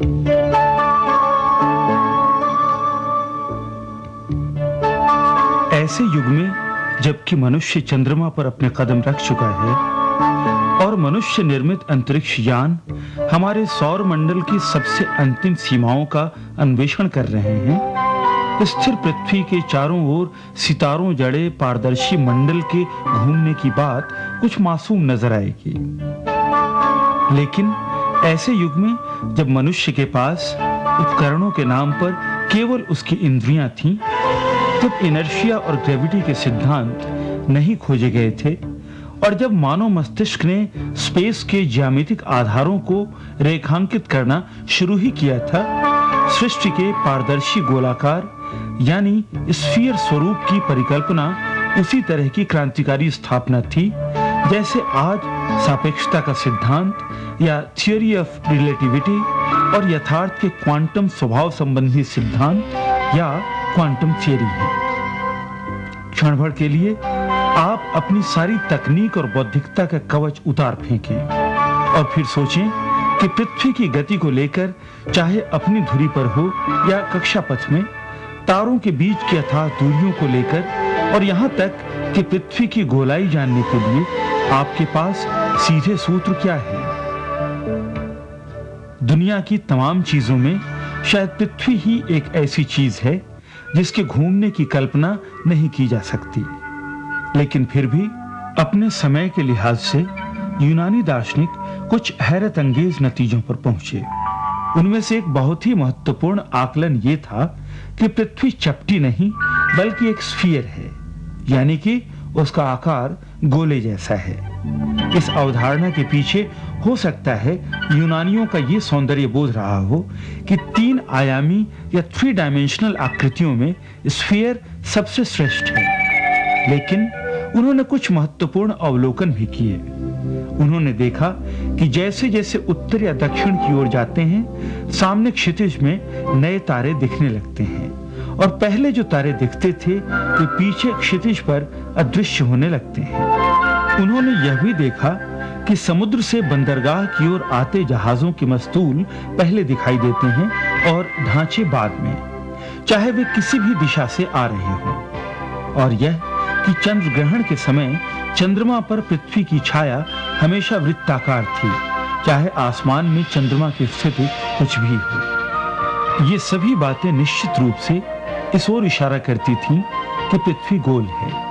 ऐसे युग में जबकि मनुष्य चंद्रमा पर अपने कदम रख चुका है और मनुष्य निर्मित अंतरिक्ष यान हमारे सौर मंडल की सबसे अंतिम सीमाओं का अन्वेषण कर रहे हैं, स्थिर पृथ्वी के चारों ओर सितारों जड़े पारदर्शी मंडल के घूमने की बात कुछ मासूम नजर आएगी। लेकिन ऐसे युग में जब मनुष्य के पास उपकरणों के नाम पर केवल उसकी इंद्रियां थीं, तब इनर्शिया और ग्रेविटी के सिद्धांत नहीं खोजे गए थे और जब मानव मस्तिष्क ने स्पेस के ज्यामितिक आधारों को रेखांकित करना शुरू ही किया था, सृष्टि के पारदर्शी गोलाकार यानी स्फीयर स्वरूप की परिकल्पना उसी तरह की क्रांतिकारी स्थापना थी जैसे आज सापेक्षता का सिद्धांत या थियोरी ऑफ रिलेटिविटी और यथार्थ के क्वांटम स्वभाव संबंधी सिद्धांत या क्वांटम थियरी है। क्षण भर के लिए आप अपनी सारी तकनीक और बौद्धिकता का कवच उतार फेंकें और फिर सोचें कि पृथ्वी की गति को लेकर, चाहे अपनी धुरी पर हो या कक्षा पथ में, तारों के बीच की अथाह दूरियों को लेकर और यहां तक कि पृथ्वी की गोलाई जानने के लिए आपके पास सीधे सूत्र क्या है। दुनिया की तमाम चीजों में शायद पृथ्वी ही एक ऐसी चीज है जिसके घूमने की कल्पना नहीं की जा सकती। लेकिन फिर भी अपने समय के लिहाज से यूनानी दार्शनिक कुछ हैरत अंगेज नतीजों पर पहुंचे। उनमें से एक बहुत ही महत्वपूर्ण आकलन यह था कि पृथ्वी चपटी नहीं बल्कि एक स्फीयर है, यानी कि उसका आकार गोले जैसा है। इस अवधारणा के पीछे हो सकता है यूनानियों का यह सौंदर्य बोध रहा हो कि 3 आयामी या 3 डायमेंशनल आकृतियों में स्फीयर सबसे श्रेष्ठ है। लेकिन उन्होंने कुछ महत्वपूर्ण अवलोकन भी किए। उन्होंने देखा कि जैसे जैसे उत्तर या दक्षिण की ओर जाते हैं, सामने क्षितिज में नए तारे दिखने लगते हैं और पहले जो तारे दिखते थे वे पीछे क्षितिज पर अदृश्य होने लगते हैं। उन्होंने यह भी देखा कि समुद्र से बंदरगाह की ओर आते जहाजों के मस्तूल पहले दिखाई देते हैं और ढांचे बाद में, चाहे वे किसी भी दिशा से आ रहे हों। और यह कि चंद्र ग्रहण के समय चंद्रमा पर पृथ्वी की छाया हमेशा वृत्ताकार थी, चाहे आसमान में चंद्रमा की स्थिति कुछ भी हो। ये सभी बातें निश्चित रूप से इस ओर इशारा करती थीं कि पृथ्वी गोल है।